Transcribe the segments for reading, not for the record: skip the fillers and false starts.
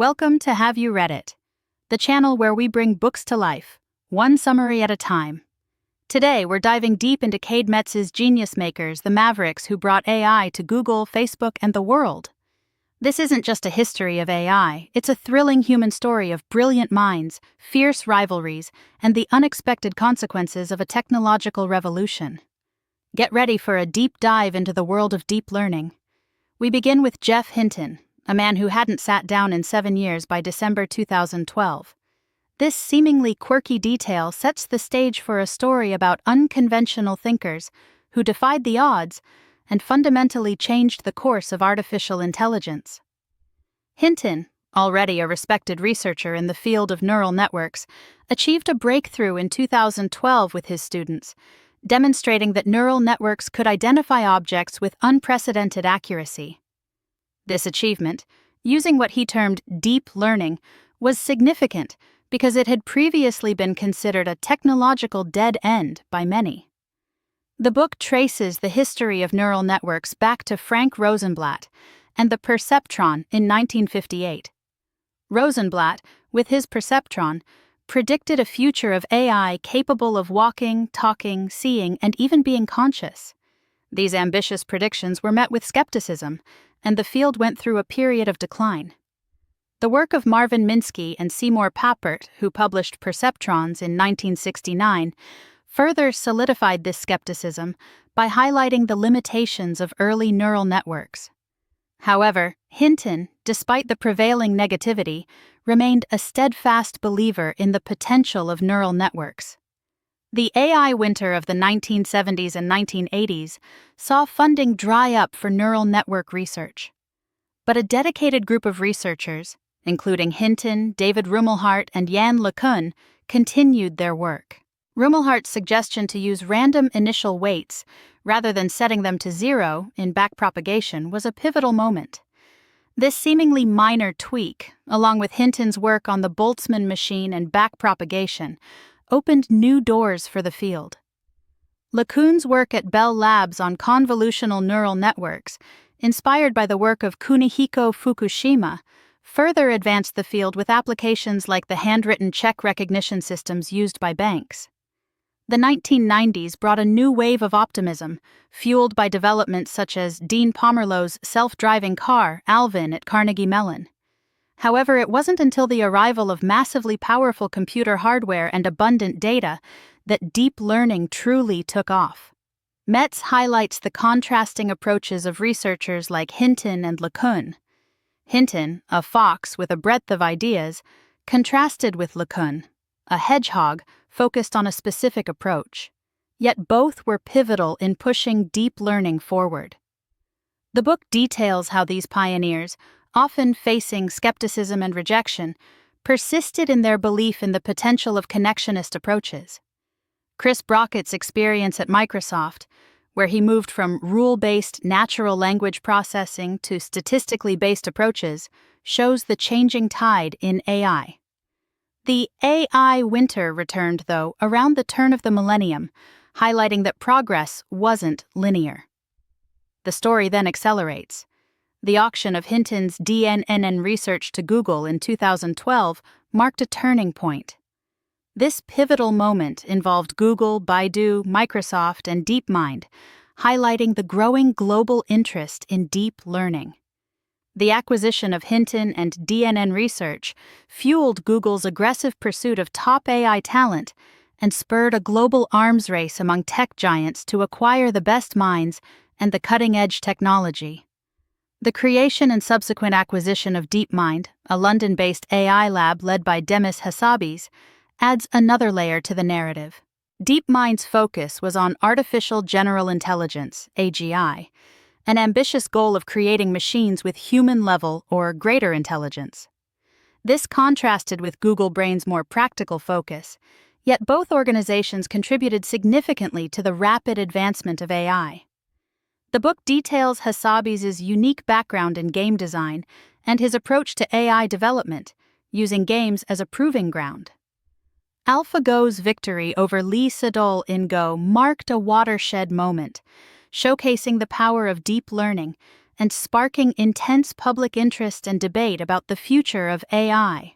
Welcome to Have You Read It, the channel where we bring books to life, one summary at a time. Today, we're diving deep into Cade Metz's genius makers, the Mavericks who brought AI to Google, Facebook, and the world. This isn't just a history of AI, it's a thrilling human story of brilliant minds, fierce rivalries, and the unexpected consequences of a technological revolution. Get ready for a deep dive into the world of deep learning. We begin with Geoff Hinton, a man who hadn't sat down in 7 years by December 2012. This seemingly quirky detail sets the stage for a story about unconventional thinkers who defied the odds and fundamentally changed the course of artificial intelligence. Hinton, already a respected researcher in the field of neural networks, achieved a breakthrough in 2012 with his students, demonstrating that neural networks could identify objects with unprecedented accuracy. This achievement, using what he termed deep learning, was significant because it had previously been considered a technological dead end by many. The book traces the history of neural networks back to Frank Rosenblatt and the perceptron in 1958. Rosenblatt, with his perceptron, predicted a future of AI capable of walking, talking, seeing, and even being conscious. These ambitious predictions were met with skepticism, and the field went through a period of decline. The work of Marvin Minsky and Seymour Papert, who published Perceptrons in 1969, further solidified this skepticism by highlighting the limitations of early neural networks. However, Hinton, despite the prevailing negativity, remained a steadfast believer in the potential of neural networks. The AI winter of the 1970s and 1980s saw funding dry up for neural network research. But a dedicated group of researchers, including Hinton, David Rumelhart, and Yann LeCun, continued their work. Rumelhart's suggestion to use random initial weights rather than setting them to zero in backpropagation was a pivotal moment. This seemingly minor tweak, along with Hinton's work on the Boltzmann machine and backpropagation, opened new doors for the field. LeCun's work at Bell Labs on convolutional neural networks, inspired by the work of Kunihiko Fukushima, further advanced the field with applications like the handwritten check recognition systems used by banks. The 1990s brought a new wave of optimism, fueled by developments such as Dean Pomerleau's self-driving car, Alvin, at Carnegie Mellon. However, it wasn't until the arrival of massively powerful computer hardware and abundant data that deep learning truly took off. Metz highlights the contrasting approaches of researchers like Hinton and LeCun. Hinton, a fox with a breadth of ideas, contrasted with LeCun, a hedgehog focused on a specific approach. Yet both were pivotal in pushing deep learning forward. The book details how these pioneers, often facing skepticism and rejection, persisted in their belief in the potential of connectionist approaches. Chris Brockett's experience at Microsoft, where he moved from rule-based natural language processing to statistically based approaches, shows the changing tide in AI. The AI winter returned, though, around the turn of the millennium, highlighting that progress wasn't linear. The story then accelerates. The auction of Hinton's DNN research to Google in 2012 marked a turning point. This pivotal moment involved Google, Baidu, Microsoft, and DeepMind, highlighting the growing global interest in deep learning. The acquisition of Hinton and DNN research fueled Google's aggressive pursuit of top AI talent and spurred a global arms race among tech giants to acquire the best minds and the cutting-edge technology. The creation and subsequent acquisition of DeepMind, a London-based AI lab led by Demis Hassabis, adds another layer to the narrative. DeepMind's focus was on artificial general intelligence, AGI, an ambitious goal of creating machines with human-level or greater intelligence. This contrasted with Google Brain's more practical focus, yet both organizations contributed significantly to the rapid advancement of AI. The book details Hassabis' unique background in game design and his approach to AI development, using games as a proving ground. AlphaGo's victory over Lee Sedol in Go marked a watershed moment, showcasing the power of deep learning and sparking intense public interest and debate about the future of AI.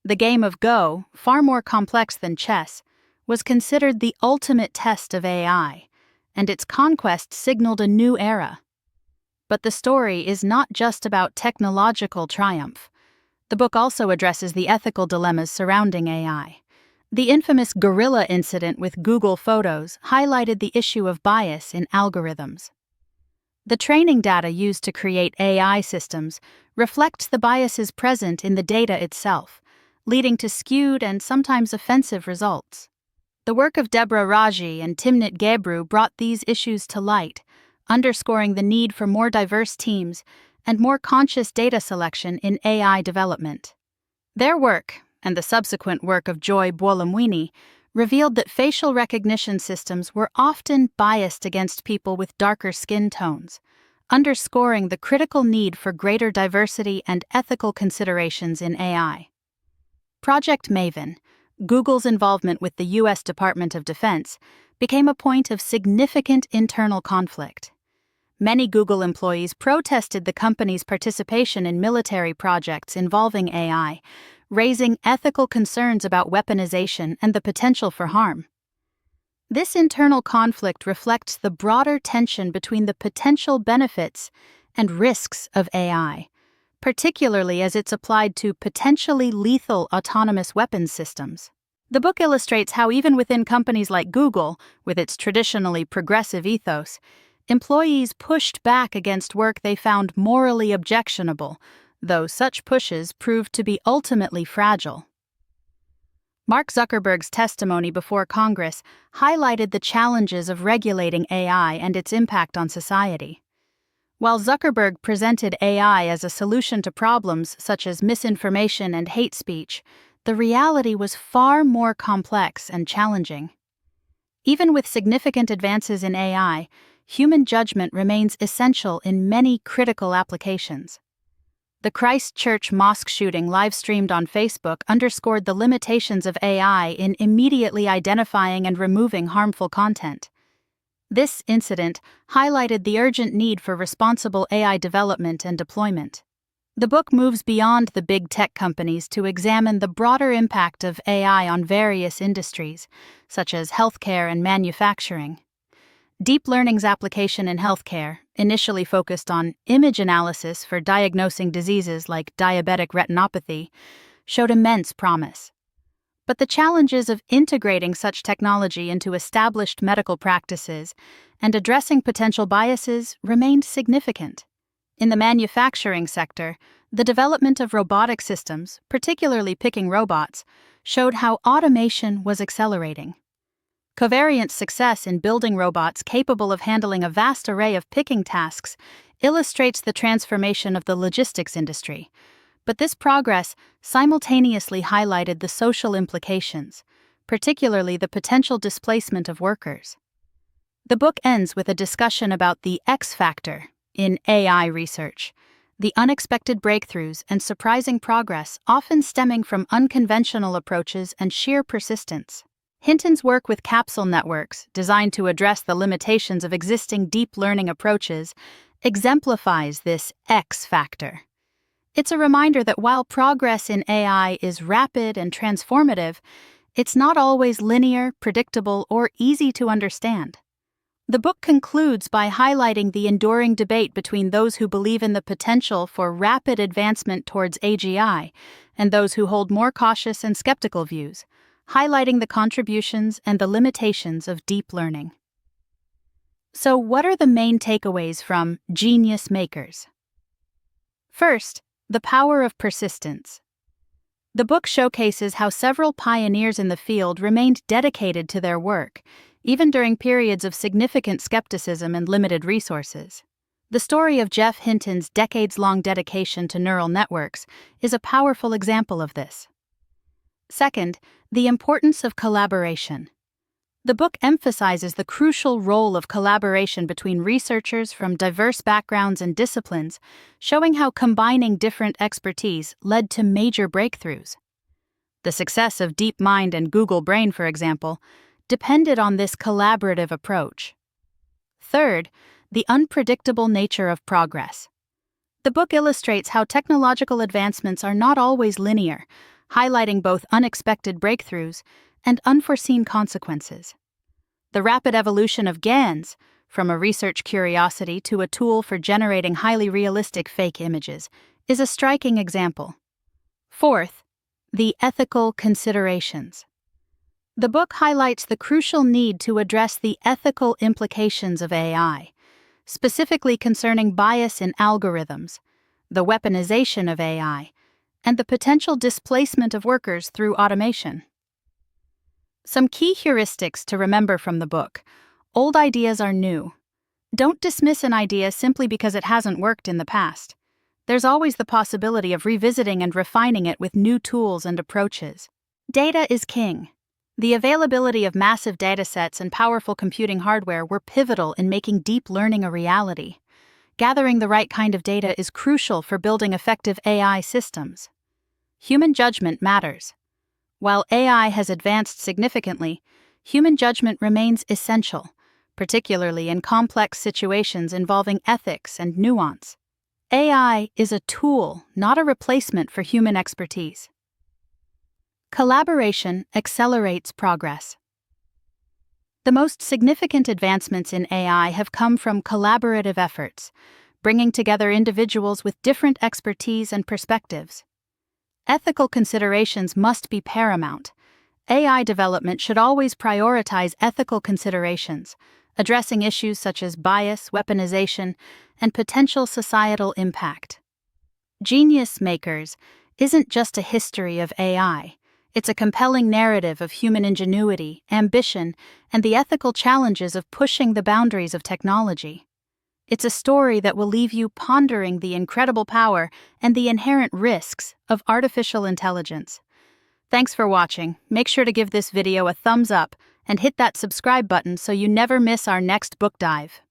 The game of Go, far more complex than chess, was considered the ultimate test of AI, and its conquest signaled a new era. But the story is not just about technological triumph. The book also addresses the ethical dilemmas surrounding AI. The infamous gorilla incident with Google Photos highlighted the issue of bias in algorithms. The training data used to create AI systems reflects the biases present in the data itself, leading to skewed and sometimes offensive results. The work of Deborah Raji and Timnit Gebru brought these issues to light, underscoring the need for more diverse teams and more conscious data selection in AI development. Their work, and the subsequent work of Joy Buolamwini, revealed that facial recognition systems were often biased against people with darker skin tones, underscoring the critical need for greater diversity and ethical considerations in AI. Project Maven, Google's involvement with the U.S. Department of Defense, became a point of significant internal conflict. Many Google employees protested the company's participation in military projects involving AI, raising ethical concerns about weaponization and the potential for harm. This internal conflict reflects the broader tension between the potential benefits and risks of AI, particularly as it's applied to potentially lethal autonomous weapons systems. The book illustrates how even within companies like Google, with its traditionally progressive ethos, employees pushed back against work they found morally objectionable, though such pushes proved to be ultimately fragile. Mark Zuckerberg's testimony before Congress highlighted the challenges of regulating AI and its impact on society. While Zuckerberg presented AI as a solution to problems such as misinformation and hate speech, the reality was far more complex and challenging. Even with significant advances in AI, human judgment remains essential in many critical applications. The Christchurch mosque shooting live-streamed on Facebook underscored the limitations of AI in immediately identifying and removing harmful content. This incident highlighted the urgent need for responsible AI development and deployment. The book moves beyond the big tech companies to examine the broader impact of AI on various industries, such as healthcare and manufacturing. Deep learning's application in healthcare, initially focused on image analysis for diagnosing diseases like diabetic retinopathy, showed immense promise. But the challenges of integrating such technology into established medical practices and addressing potential biases remained significant. In the manufacturing sector, the development of robotic systems, particularly picking robots, showed how automation was accelerating. Covariant's success in building robots capable of handling a vast array of picking tasks illustrates the transformation of the logistics industry. But this progress simultaneously highlighted the social implications, particularly the potential displacement of workers. The book ends with a discussion about the X factor in AI research, the unexpected breakthroughs and surprising progress often stemming from unconventional approaches and sheer persistence. Hinton's work with capsule networks, designed to address the limitations of existing deep learning approaches, exemplifies this X factor. It's a reminder that while progress in AI is rapid and transformative, it's not always linear, predictable, or easy to understand. The book concludes by highlighting the enduring debate between those who believe in the potential for rapid advancement towards AGI and those who hold more cautious and skeptical views, highlighting the contributions and the limitations of deep learning. So, what are the main takeaways from Genius Makers? First, the power of persistence. The book showcases how several pioneers in the field remained dedicated to their work, even during periods of significant skepticism and limited resources. The story of Geoff Hinton's decades-long dedication to neural networks is a powerful example of this. Second, the importance of collaboration. The book emphasizes the crucial role of collaboration between researchers from diverse backgrounds and disciplines, showing how combining different expertise led to major breakthroughs. The success of DeepMind and Google Brain, for example, depended on this collaborative approach. Third, The Unpredictable Nature of Progress. The book illustrates how technological advancements are not always linear, highlighting both unexpected breakthroughs and unforeseen consequences. The rapid evolution of GANs, from a research curiosity to a tool for generating highly realistic fake images, is a striking example. Fourth, the ethical considerations. The book highlights the crucial need to address the ethical implications of AI, specifically concerning bias in algorithms, the weaponization of AI, and the potential displacement of workers through automation. Some key heuristics to remember from the book. Old ideas are new. Don't dismiss an idea simply because it hasn't worked in the past. There's always the possibility of revisiting and refining it with new tools and approaches. Data is king. The availability of massive datasets and powerful computing hardware were pivotal in making deep learning a reality. Gathering the right kind of data is crucial for building effective AI systems. Human judgment matters. While AI has advanced significantly, human judgment remains essential, particularly in complex situations involving ethics and nuance. AI is a tool, not a replacement for human expertise. Collaboration accelerates progress. The most significant advancements in AI have come from collaborative efforts, bringing together individuals with different expertise and perspectives. Ethical considerations must be paramount. AI development should always prioritize ethical considerations, addressing issues such as bias, weaponization, and potential societal impact. Genius Makers isn't just a history of AI. It's a compelling narrative of human ingenuity, ambition, and the ethical challenges of pushing the boundaries of technology. It's a story that will leave you pondering the incredible power and the inherent risks of artificial intelligence. Thanks for watching. Make sure to give this video a thumbs up and hit that subscribe button so you never miss our next book dive.